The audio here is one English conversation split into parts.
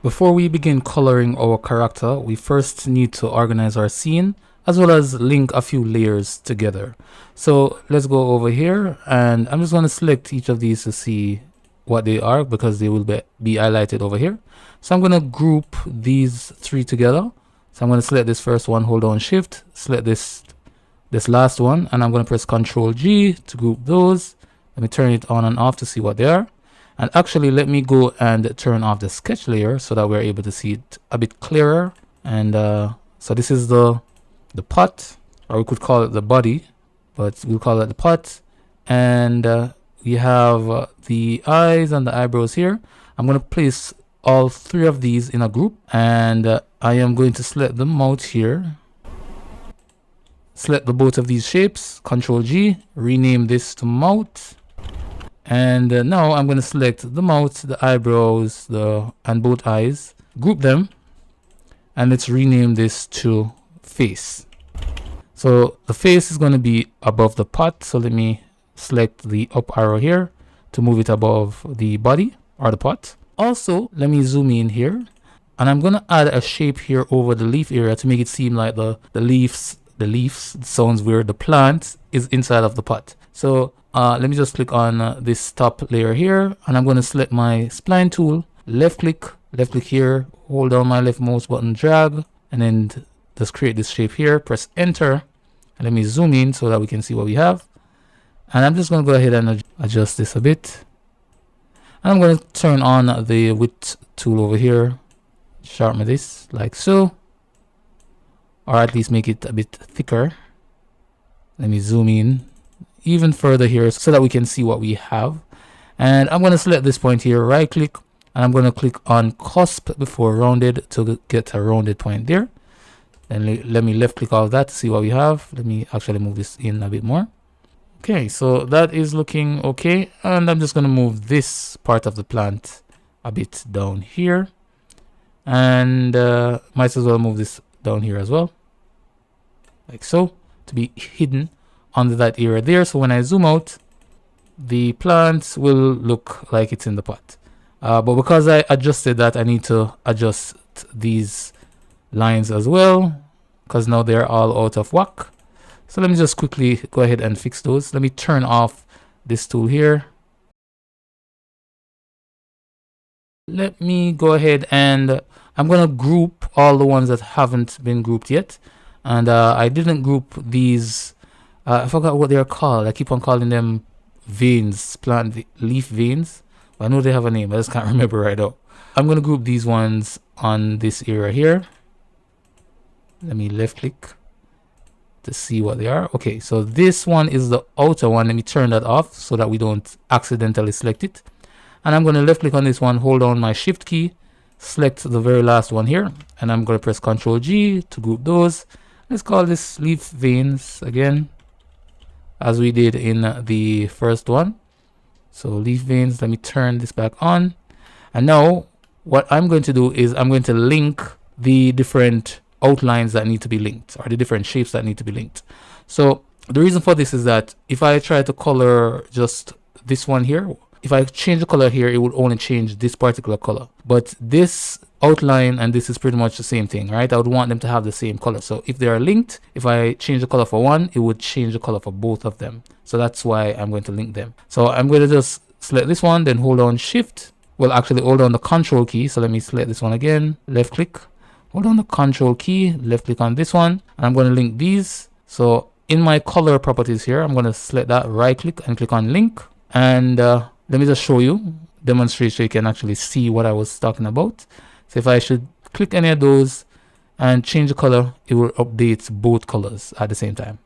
Before we begin coloring our character, we first need to organize our scene as well as link a few layers together. So let's go over here, and I'm just going to select each of these to see what they are because they will be highlighted over here. So I'm going to group these three together. So I'm going to select this first one, hold down shift, select this last one, and I'm going to press Ctrl G to group those. Let me turn it on and off to see what they are. And actually, let me go and turn off the sketch layer so that we're able to see it a bit clearer. And so this is the pot, or we could call it the body, but we'll call it the pot. And we have the eyes and the eyebrows here. I'm going to place all three of these in a group, and I am going to select the mouth here. Select the both of these shapes, Ctrl G, rename this to mouth. And now I'm going to select the mouth, the eyebrows, and both eyes, group them, and let's rename this to face. So the face is going to be above the pot. So let me select the up arrow here to move it above the body or the pot. Also, let me zoom in here, and I'm going to add a shape here over the leaf area to make it seem like the leaves, it sounds weird, the plant is inside of the pot. So let me just click on this top layer here, and I'm going to select my spline tool, left click here, hold down my left mouse button, drag, and then just create this shape here, press enter, and let me zoom in so that we can see what we have. And I'm just going to go ahead and adjust this a bit, and I'm going to turn on the width tool over here, sharpen this like so, or at least make it a bit thicker. Let me zoom in even further here so that we can see what we have. And I'm going to select this point here, right click, and I'm going to click on cusp before rounded to get a rounded point there. Then let me left click all of that to see what we have. Let me actually move this in a bit more. Okay, so that is looking okay, and I'm just going to move this part of the plant a bit down here, and might as well move this down here as well, like so, to be hidden under that area there. So when I zoom out, the plant will look like it's in the pot, but because I adjusted that, I need to adjust these lines as well because now they're all out of whack. So let me just quickly go ahead and fix those. Let me turn off this tool here. Let me go ahead and I'm going to group all the ones that haven't been grouped yet. And I didn't group these. I forgot what they're called. I keep on calling them veins, plant leaf veins. I know they have a name, I just can't remember right now. I'm going to group these ones on this area here. Let me left click to see what they are. Okay, so this one is the outer one. Let me turn that off so that we don't accidentally select it. And I'm going to left click on this one, hold down my shift key, select the very last one here, and I'm going to press Ctrl G to group those. Let's call this leaf veins again, as we did in the first one. So leaf veins, let me turn this back on. And now what I'm going to do is I'm going to link the different outlines that need to be linked, or the different shapes that need to be linked. So the reason for this is that if I try to color just this one here, if I change the color here, it would only change this particular color. But this outline and this is pretty much the same thing, right? I would want them to have the same color. So if they are linked, if I change the color for one, it would change the color for both of them. So that's why I'm going to link them. So I'm going to just select this one, then hold on shift. Well, actually hold on the control key. So let me select this one again, left click, hold on the control key, left click on this one, and I'm going to link these. So in my color properties here, I'm going to select that, right click and click on link. And let me just show you, demonstrate so you can actually see what I was talking about. So if I should click any of those and change the color, it will update both colors at the same time.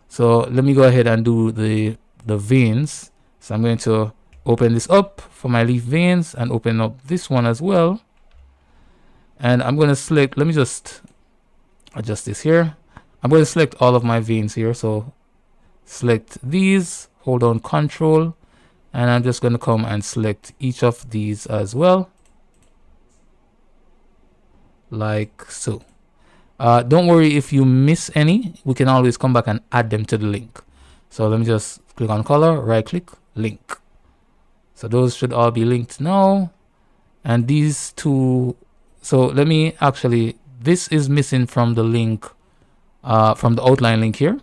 So let me go ahead and do the veins. So I'm going to open this up for my leaf veins and open up this one as well. And I'm going to select, let me just adjust this here. I'm going to select all of my veins here. So select these, hold on control, and I'm just going to come and select each of these as well, like so. Don't worry if you miss any, we can always come back and add them to the link. So let me just click on color, right click, link. So those should all be linked now. And these two So let me actually, this is missing from the link, from the outline link here.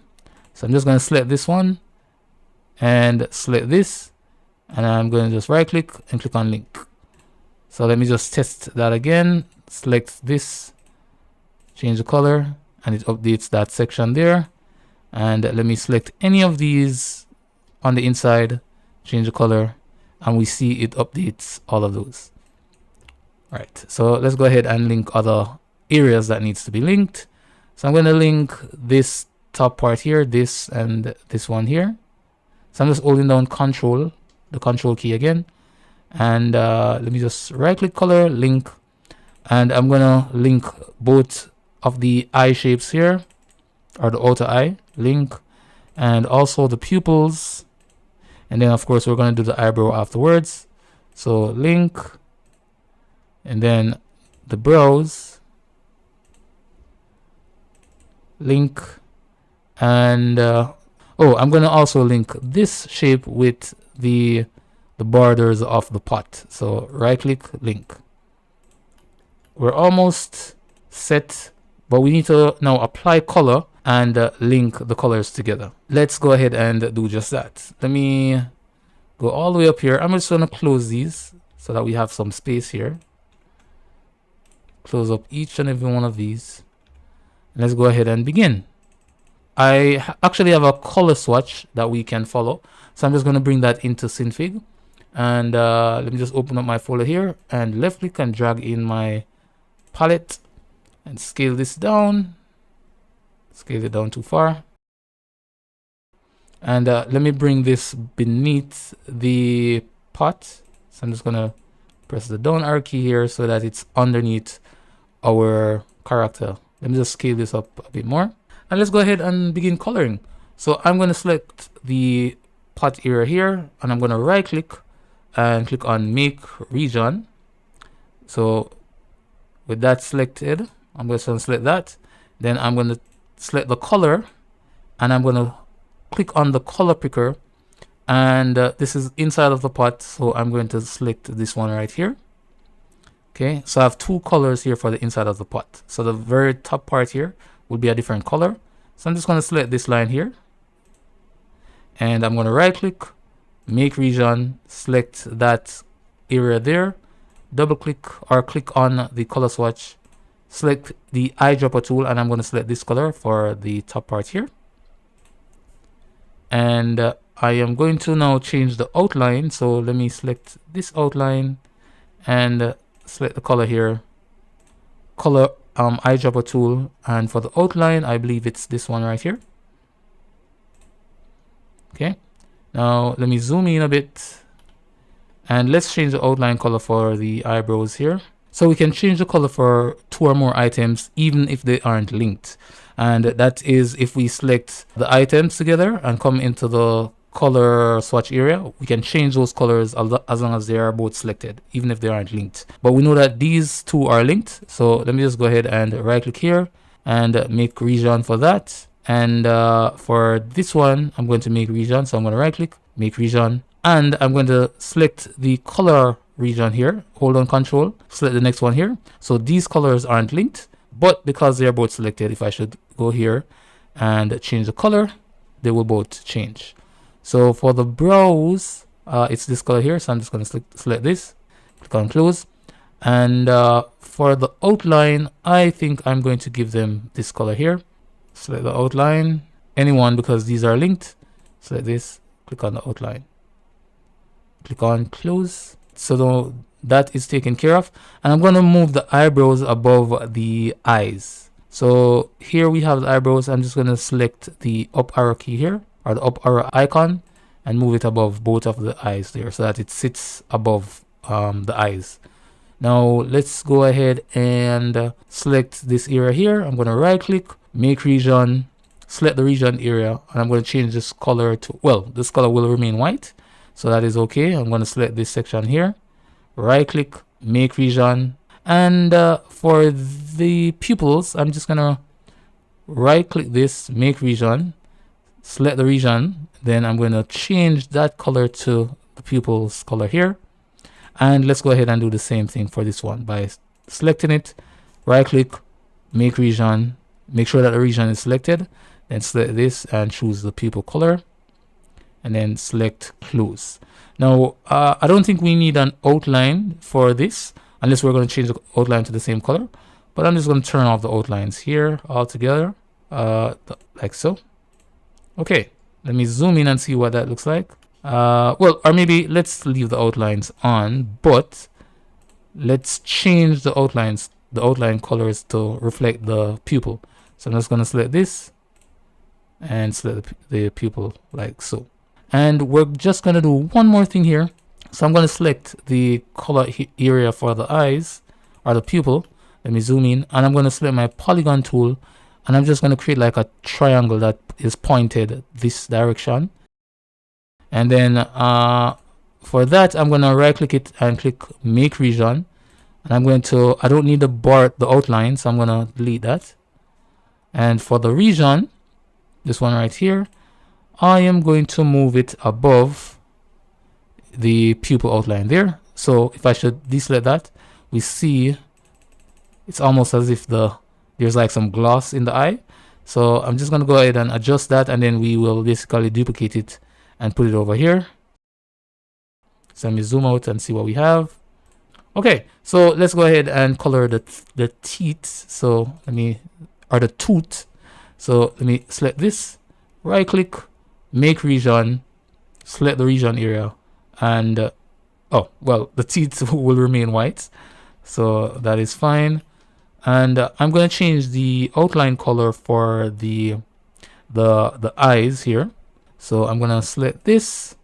So I'm just going to select this one and select this, and I'm going to just right click and click on link. So let me just test that again. Select this, change the color, and it updates that section there. And let me select any of these on the inside, change the color, and we see it updates all of those. All right, so let's go ahead and link other areas that needs to be linked. So I'm going to link this top part here, this and this one here. So I'm just holding down control, the control key again, and let me just right click, color, link, and I'm gonna link both of the eye shapes here, or the outer eye, link, and also the pupils, and then of course we're gonna do the eyebrow afterwards. So link, and then the brows, link, and oh, I'm gonna also link this shape with the borders of the pot. So right click, link. We're almost set, but we need to now apply color and link the colors together. Let's go ahead and do just that. Let me go all the way up here. I'm just gonna close these so that we have some space here. Close up each and every one of these. Let's go ahead and begin. I actually have a color swatch that we can follow, so I'm just going to bring that into Synfig, and let me just open up my folder here and left click and drag in my palette and scale this down. Scale it down too far, and let me bring this beneath the pot. So I'm just going to press the down arrow key here so that it's underneath our character. Let me just scale this up a bit more. And let's go ahead and begin coloring. So I'm going to select the pot area here, and I'm going to right click and click on make region. So with that selected, I'm going to select that. Then I'm going to select the color, and I'm going to click on the color picker. And this is inside of the pot, so I'm going to select this one right here. Okay, so I have two colors here for the inside of the pot. So the very top part here will be a different color. So I'm just going to select this line here, and I'm going to right click, make region, select that area there, double click or click on the color swatch, select the eyedropper tool, and I'm going to select this color for the top part here. And I am going to now change the outline. So let me select this outline and select the color here, color eyedropper tool, and for the outline I believe it's this one right here. Okay, now let me zoom in a bit, and let's change the outline color for the eyebrows here. So we can change the color for 2 or more items even if they aren't linked, and that is if we select the items together and come into the color swatch area, we can change those colors as long as they are both selected, even if they aren't linked. But we know that these two are linked, so let me just go ahead and right click here and make region for that. And for this one I'm going to make region, so I'm going to right click, make region, and I'm going to select the color region here, hold on control, select the next one here. So these colors aren't linked, but because they are both selected, if I should go here and change the color, they will both change. So for the brows, it's this color here, so I'm just going to select this, click on close. And for the outline, I think I'm going to give them this color here. Select the outline, anyone, because these are linked. Select this, click on the outline, click on close. So that is taken care of. And I'm going to move the eyebrows above the eyes. So here we have the eyebrows. I'm just going to select the up arrow key here, or the up arrow icon, and move it above both of the eyes there so that it sits above the eyes. Now let's go ahead and select this area here. I'm going to right click, make region, select the region area, and I'm going to change this color to, well, this color will remain white, so that is okay. I'm going to select this section here, right click, make region, and for the pupils I'm just going to right click this, make region, select the region, then I'm going to change that color to the pupils color here. And let's go ahead and do the same thing for this one by selecting it, right click, make region, make sure that the region is selected, then select this and choose the pupil color, and then select close. Now I don't think we need an outline for this unless we're going to change the outline to the same color, but I'm just going to turn off the outlines here altogether, like so. Okay, let me zoom in and see what that looks like. Well, or maybe let's leave the outlines on, but let's change the outlines, the outline colors to reflect the pupil. So I'm just going to select this and select the pupil like so. And we're just going to do one more thing here. So I'm going to select the color area for the eyes or the pupil. Let me zoom in, and I'm going to select my polygon tool, and I'm just going to create like a triangle that is pointed this direction. And then for that, I'm going to right click it and click make region. And I'm going to, I don't need the outline, so I'm going to delete that. And for the region, this one right here, I am going to move it above the pupil outline there. So if I should deselect that, we see it's almost as if there's like some gloss in the eye. So I'm just going to go ahead and adjust that, and then we will basically duplicate it and put it over here. So let me zoom out and see what we have. Okay, so let's go ahead and color the teeth. So let me, or the tooth. So let me select this, right click, make region, select the region area, and oh well, the teeth will remain white, so that is fine. And I'm going to change the outline color for the eyes here. So I'm going to select this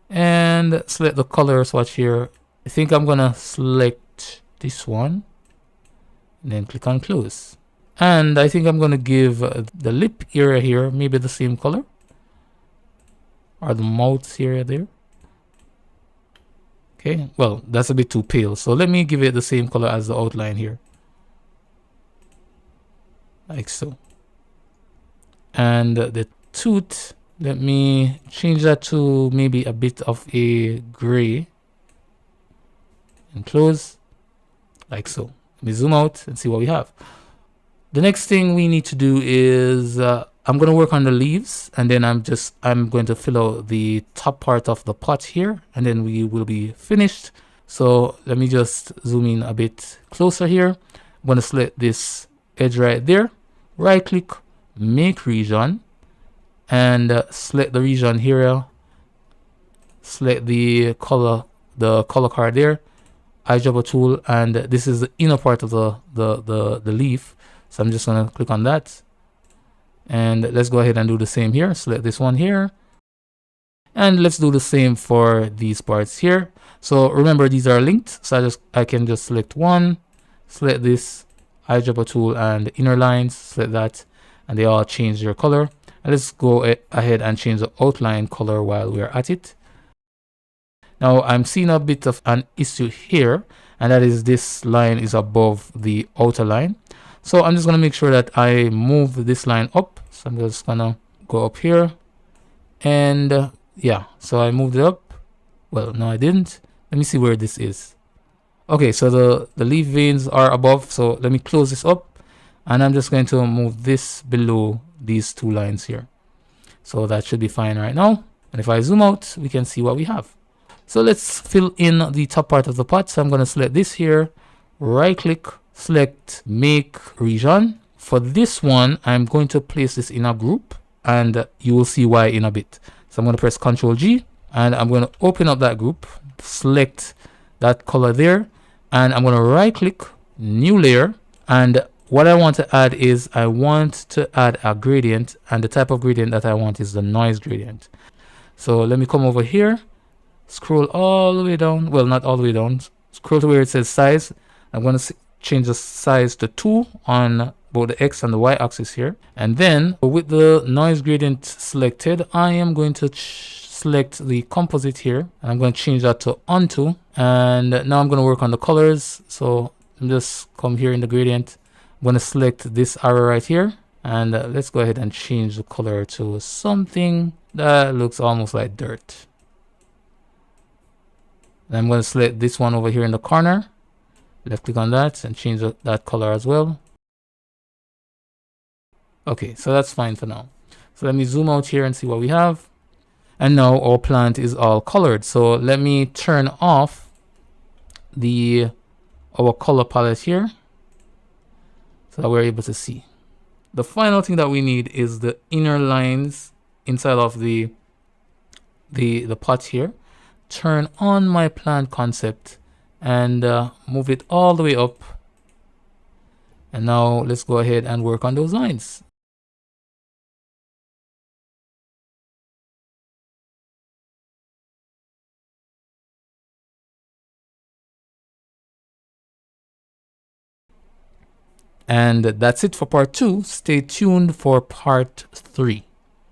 and select the color swatch here. I think I'm going to select this one and then click on close. And I think I'm going to give the lip area here maybe the same color, or the mouth area there. Okay, well, that's a bit too pale, so let me give it the same color as the outline here, like so. And the tooth, let me change that to maybe a bit of a gray and close, like so. Let me zoom out and see what we have. The next thing we need to do is I'm going to work on the leaves, and then I'm going to fill out the top part of the pot here, and then we will be finished. So let me just zoom in a bit closer here. I'm going to select this edge right there, right click, make region, and select the region here, select the color card there, eyedropper tool, and this is the inner part of the leaf. So I'm just going to click on that, and let's go ahead and do the same here. Select this one here, and let's do the same for these parts here. So remember, these are linked, so I can just select one, select this eyedropper tool and inner lines, select that, and they all change their color. And let's go ahead and change the outline color while we're at it. Now I'm seeing a bit of an issue here, and that is this line is above the outer line. So I'm just going to make sure that I move this line up. So I'm just going to go up here, and yeah, so I moved it up. Well, no, I didn't. Let me see where this is. Okay, so the leaf veins are above, so let me close this up, and I'm just going to move this below these two lines here. So that should be fine right now. And if I zoom out, we can see what we have. So let's fill in the top part of the pot. So I'm going to select this here, right click, select make region. For this one, I'm going to place this in a group, and you will see why in a bit. So I'm going to press Ctrl G, and I'm going to open up that group, select that color there, and I'm going to right click, new layer, and what I want to add is I want to add a gradient, and the type of gradient that I want is the noise gradient. So let me come over here, scroll all the way down, well, not all the way down, scroll to where it says size. I'm going to change the size to 2 on both the X and the Y axis here, and then with the noise gradient selected, I am going to select the composite here, and I'm going to change that to onto, and now I'm going to work on the colors. So I'm just come here in the gradient, I'm going to select this arrow right here, and let's go ahead and change the color to something that looks almost like dirt. And I'm going to select this one over here in the corner. Left click on that and change that color as well. Okay, so that's fine for now. So let me zoom out here and see what we have. And now our plant is all colored. So let me turn off our color palette here so that we're able to see. The final thing that we need is the inner lines inside of the pot here. Turn on my plant concept and move it all the way up. And now let's go ahead and work on those lines. And that's it for part 2. Stay tuned for part 3.